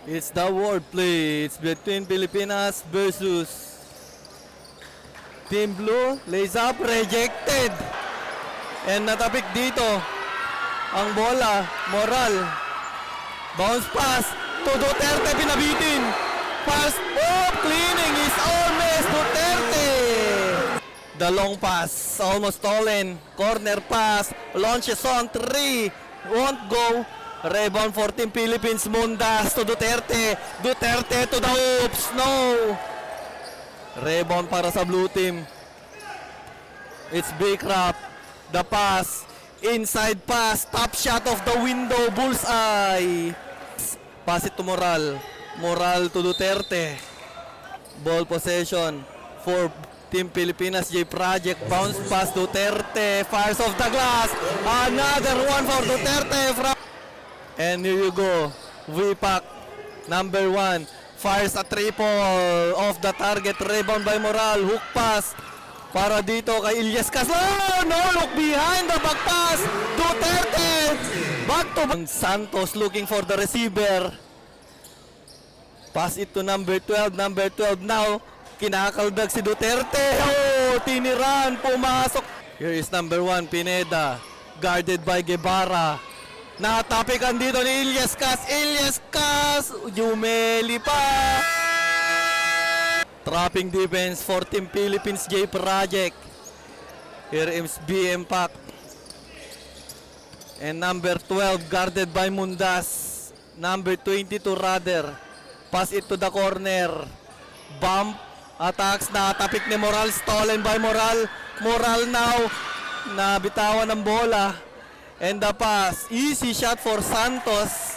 It's the word play. It's between Pilipinas versus Team Blue. Lays up, rejected. And natapik dito ang bola. Moral. Bounce pass to Duterte, pinabitin. Pass, cleaning is almost Duterte. The long pass, almost stolen. Corner pass, launches on 3. Won't go. Rebound for Team Philippines. Mundas to Duterte. Duterte to the hoops. No. Rebound para sa blue team. It's Bicrap. The pass. Inside pass. Top shot of the window. Bullseye. Pass it to Moral. Moral to Duterte. Ball possession for Team Pilipinas. J Project. Bounce pass. Duterte. Fires off the glass. Another one for Duterte from... And here you go, VPAC, number 1, fires a triple off the target, rebound by Moral, hook pass, para dito kay Ilyas Cas. Oh, no, look behind the back pass, Duterte, back to Santos looking for the receiver, pass it to number 12 now, kinakaldag si Duterte, oh, tiniran, pumasok. Here is number 1, Pineda, guarded by Guevara. Natapikan dito ni Ilyas Cas, Jumeli pa. Trapping defense for Team Philippines, J Project. Here is BM Pac. And number 12 guarded by Mundas. Number 22 rather. Pass it to the corner. Bump. Attacks, natapik ni Moral. Stolen by Moral. Moral now. Nabitawan ng bola. And the pass, easy shot for Santos.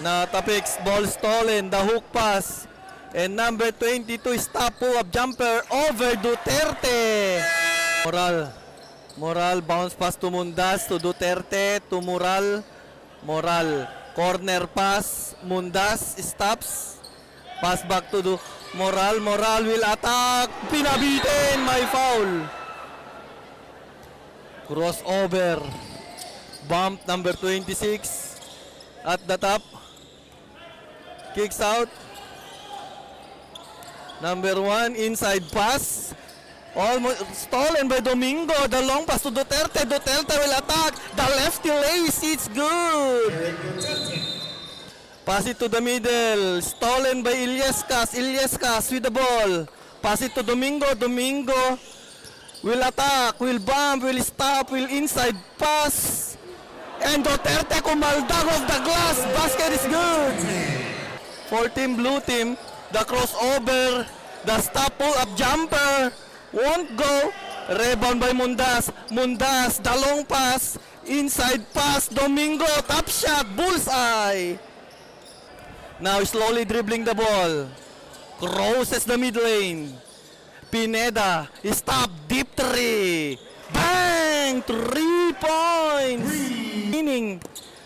Natapiks, ball stolen, the hook pass. And number 22, stop pull-up jumper over Duterte. Moral, bounce pass to Mundas, to Duterte, to Moral. Corner pass, Mundas, stops. Pass back to Moral will attack. Pinabitin, may foul. Crossover. Bump number 26 at the top. Kicks out. Number 1 inside pass. Almost stolen by Domingo. The long pass to Duterte. Duterte will attack. The lefty lace. It's good. Pass it to the middle. Stolen by Ilyas Cas with the ball. Pass it to Domingo. Will attack, will bump, will stop, will inside pass. And Duterte kumaldag off the glass. Basket is good. For Team Blue Team, the crossover, the stop pull-up jumper won't go. Rebound by Mundas. The long pass, inside pass, Domingo, top shot, bullseye. Now slowly dribbling the ball. Crosses the mid lane. Pineda, stop, deep 3. Bang! 3 points! Meaning,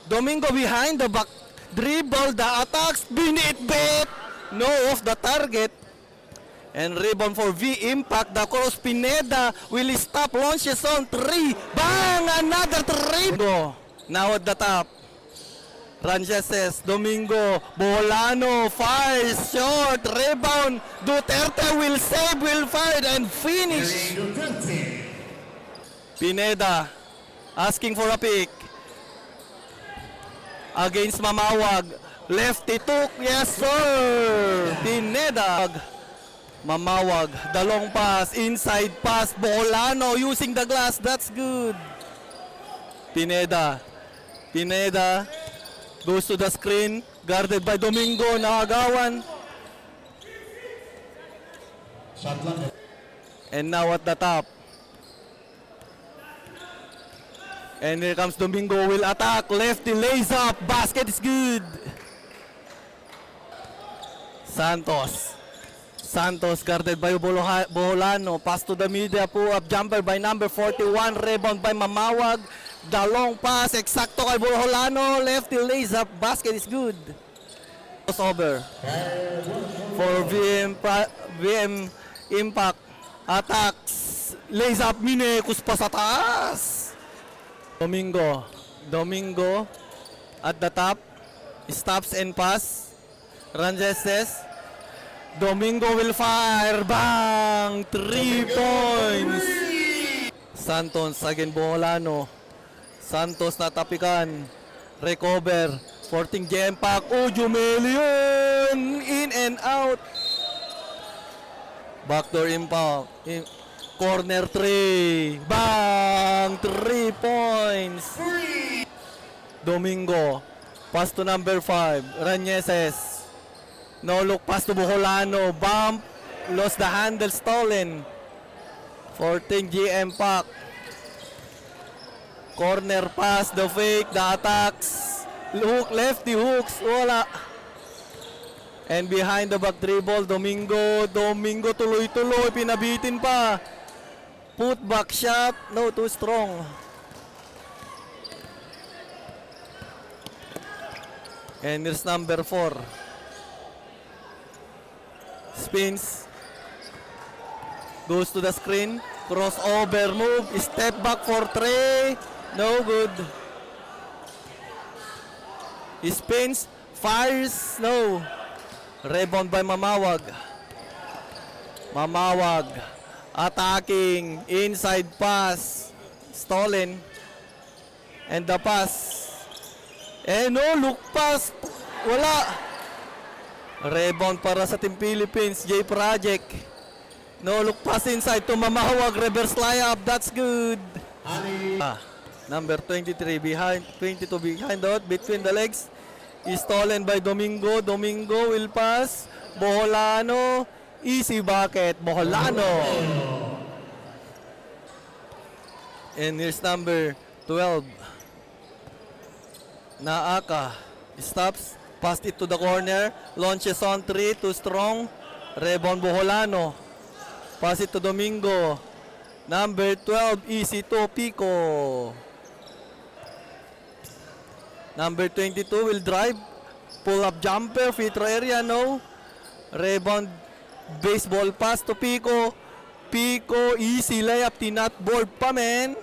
Domingo behind the back. Dribble, the attacks, binit. No off the target. And rebound for V-Impact. The cross, Pineda will stop, launches on 3. Bang! Another 3. Now at the top. Rangeses, Domingo, Bolano, fires, short, rebound, Duterte will save, will fire, and finish. Pineda, asking for a pick. Against Mamawag, lefty took, yes sir! Pineda, Mamawag, the long pass, inside pass, Bolano using the glass, that's good. Pineda, goes to the screen, guarded by Domingo, nakagawan. And now at the top. And here comes Domingo, will attack, lefty lays up, basket is good. Santos guarded by Bolano, pass to the middle, pull-up jumper by number 41, rebound by Mamawag. The long pass, eksakto kay Bolano, lefty lays up, basket is good. Crossover for VM Impact, attacks, lays up, Minecus pa sa taas. Domingo at the top. Stops and pass. Rangeses. Domingo will fire. Bang! 3 points. Santos again Boholano. Santos natapikan. Recover. 14 game pack. Oh, Jumelion! In and out. Backdoor impact. Corner 3. Bang! 3 points. Domingo. Pass to number 5. Ranyeses. No look pass to Boholano. Bump. Lost the handle. Stolen. 14 GM pack. Corner pass. The fake. The attacks. Hook. Lefty hooks. Wala. And behind the back dribble. Domingo. Domingo tuloy-tuloy. Pinabitin pa. Put back shot. No, too strong. And here's number 4. Spins. Goes to the screen. Crossover move. Step back for 3. No good. Spins. Fires. No. Rebound by Mamawag. Mamawag. Attacking. Inside pass. Stolen. And the pass. No, look pass. Wala. Rebound para sa Team Philippines. J Project. No, look pass inside to Mamawag. Reverse layup. That's good. Number 23 behind. 22 behind out. Between the legs. Is stolen by Domingo. Domingo will pass. Boholano. Easy bucket. Boholano. And here's number 12. Naaka. Stops. Passed it to the corner. Launches on 3. Too strong. Rebound Boholano. Pass it to Domingo. Number 12. Easy to Pico. Number 22 will drive. Pull up jumper. Free throw area. No. Rebound. Baseball pass to Pico. Pico. Easy layup. Tinat board pa men.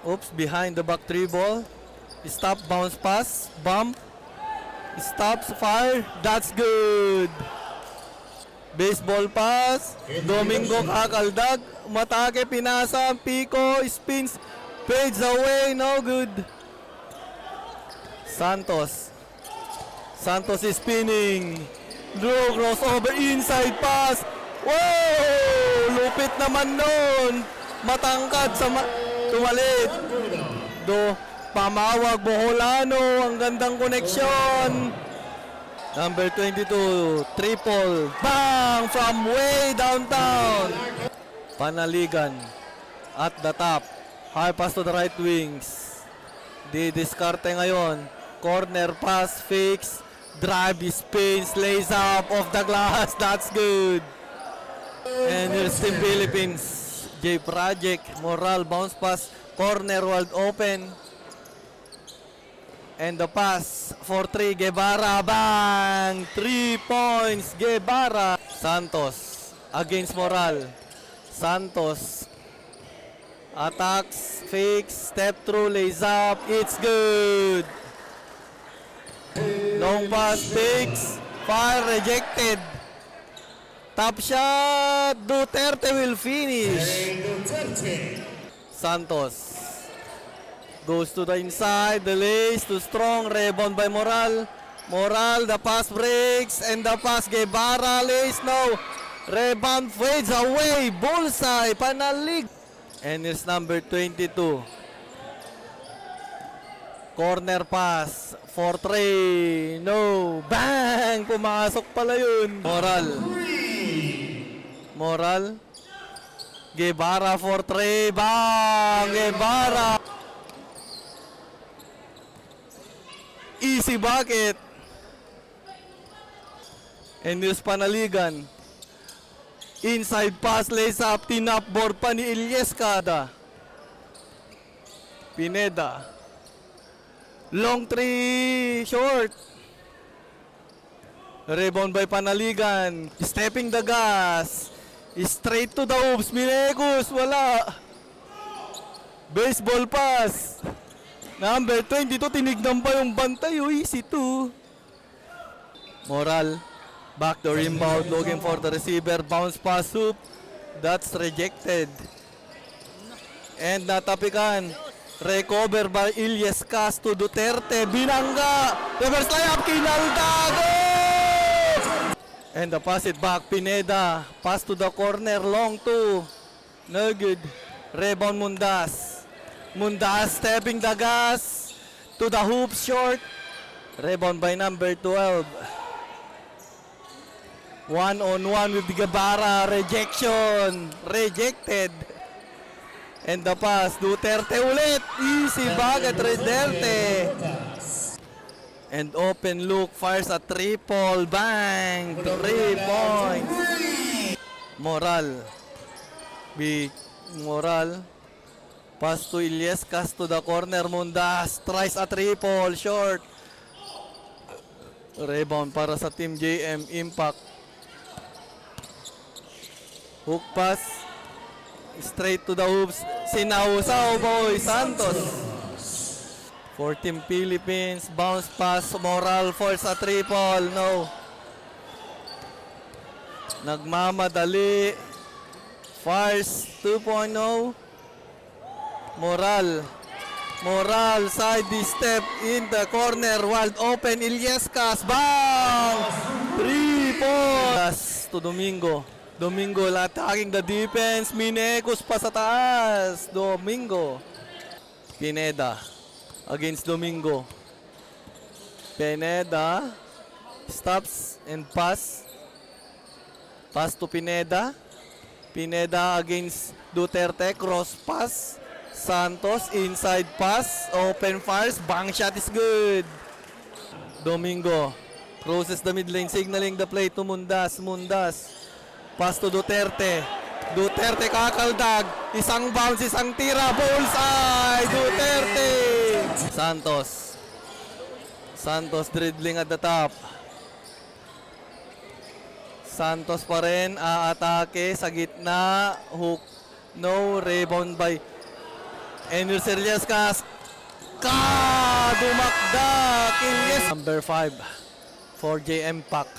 Oops, behind the back dribble. Stop, bounce pass, bump. Stops, fire. That's good. Baseball pass. Domingo kakaldag. Matake, pinasa. Pico, spins. Fades away. No good. Santos. Santos is spinning. Drew, crossover, inside pass. Wow! Lupit naman nun. Matangkad sa tumalit. Pamawag, Boholano. Ang gandang koneksyon. Number 22, triple. Bang! From way downtown. Panaligan. At the top. High pass to the right wings. Didiskarte ngayon. Corner pass, fakes. Drive, spins, lays up off the glass. That's good. And here's Team Philippines. J Project, Moral, bounce pass, corner, wide open. And the pass for 3, Guevara, bang! 3 points, Guevara. Santos against Moral. Santos attacks, fakes, step through, lays up. It's good. Long pass, fakes, fire, rejected. Top shot, Duterte will finish. Santos goes to the inside, the lace, too strong, rebound by Moral. Moral, the pass breaks, and the pass, Guevara, lace, no. Rebound fades away, bullseye, panalig. And it's number 22. Corner pass, for 3, no. Bang! Pumasok pala yun. Moral. Moral. Guevara for 3, bang! Guevara. Easy bucket. And here's Panaligan. Inside pass, lays up, tinap board pa ni Ilyescada. Pineda. Long 3, short. Rebound by Panaligan. Stepping the gas. Straight to the hoops. Minegus, wala. Baseball pass. Number 22, tinignan pa yung bantay. Oh, easy to. Moral. Backdoor inbound, looking for the receiver. Bounce pass, hoop. That's rejected. And natapikan. Recover by Ilyes Cas to Duterte. Binangga. Reverse layup, Kinaldago! And the pass it back, Pineda. Pass to the corner, long two. No good. Rebound Mundas. Mundas stepping the gas. To the hoop, short. Rebound by number 12. One-on-one with Gabara. Rejection. Rejected. And the pass. Duterte ulit. Easy bag at Duterte. And open look. Fires a triple. Bang. 3 points. Moral. Big Moral. Pass to Ilyes Cas to the corner. Mundas. Tries a triple. Short. Rebound para sa Team JM. Impact. Hook pass. Straight to the hoops. Sinausaw boy. Santos. For Team Philippines. Bounce pass. Moral force a triple. No. Nagmamadali. Fires 2.0. Moral. Moral. Side step in the corner. Wide open. Ilyes Cas. Bang! 3 points. To Domingo. Domingo attacking the defense. Minecos pa sa taas. Domingo. Pineda. Against Domingo. Pineda. Stops and pass. Pass to Pineda. Pineda against Duterte. Cross pass. Santos. Inside pass. Open fires. Bang shot is good. Domingo. Crosses the mid lane. Signaling the play to Mundas. Mundas. Pass to Duterte. Duterte kakaldag. Isang bounce, isang tira. Bullseye! Duterte! Santos. Santos dribbling at the top. Santos pa rin. Aatake sa gitna. Hook. No. Rebound by Enil Ilyes Cas. Dumakdak. Ilyes. Number 5 for JM Pack.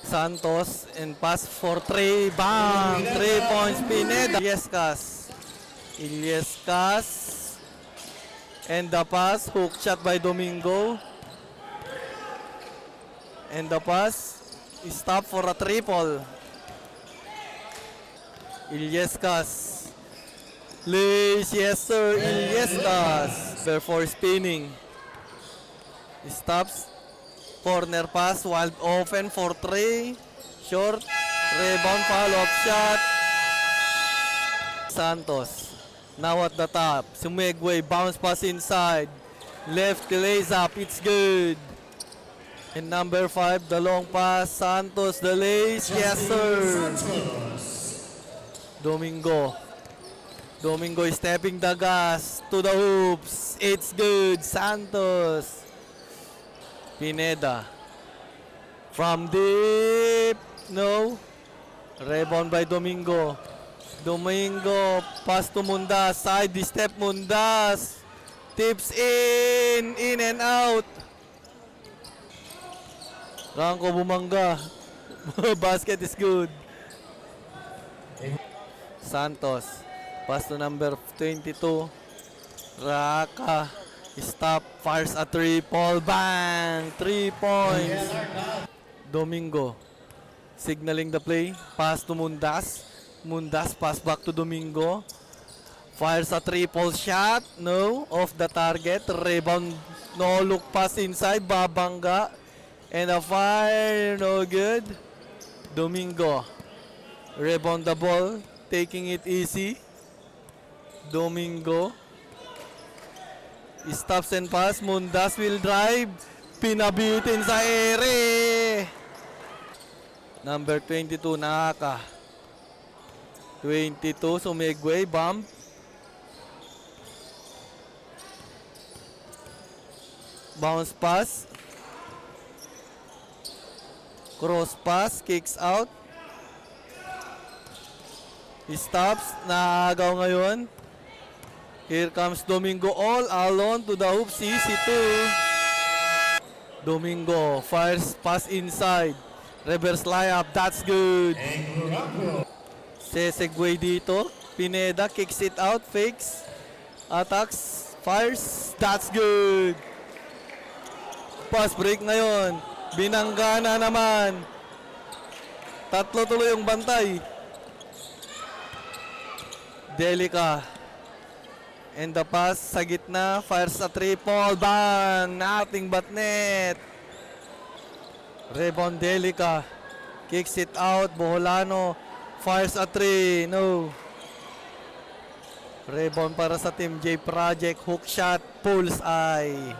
Santos and pass for 3. Bang! 3 points. Pineda. Ilyes Cas. Ilyes Cas. And the pass. Hook shot by Domingo. And the pass. Stop for a triple. Ilyes Cas. Lace. Yes sir. Ilyes Cas. Before spinning. Stops. Corner pass, wild open for 3. Short. Rebound, follow-up shot. Santos. Now at the top. Sumegway, bounce pass inside. Left lays up, it's good. And number 5, the long pass. Santos, the lace. Yes, sir. Domingo. Domingo is stepping the gas to the hoops. It's good. Santos. Pineda. From deep. No. Rebound by Domingo. Domingo. Pass to Mundas. Side step Mundas. Tips in. In and out. Ranko bumangga. Basket is good. Santos. Pass to number 22. Raka. Stop, fires a triple, bang! 3 points. Domingo. Signaling the play. Pass to Mundas. Mundas, pass back to Domingo. Fires a triple shot. No, off the target. Rebound, no look pass inside. Babangga. And a fire, no good. Domingo. Rebound the ball. Taking it easy. Domingo. Stops and pass. Mundas will drive. Pinabitin sa ere. Number 22, Naka. 22, Sumegway. Bump. Bounce pass. Cross pass. Kicks out. Stops. Naagaw ngayon. Here comes Domingo all alone to the hoop. CC2. Domingo fires pass inside. Reverse layup. That's good. Sesegway dito. Pineda kicks it out. Fakes. Attacks. Fires. That's good. Pass break ngayon. Binangga na naman. Tatlo tuloy yung bantay. Delica. And the pass sa gitna. Fires a triple. Bang! Nothing but net. Rebound Delica. Kicks it out. Boholano. Fires a three. No. Rebound para sa Team J Project. Hook shot. Pulls eye.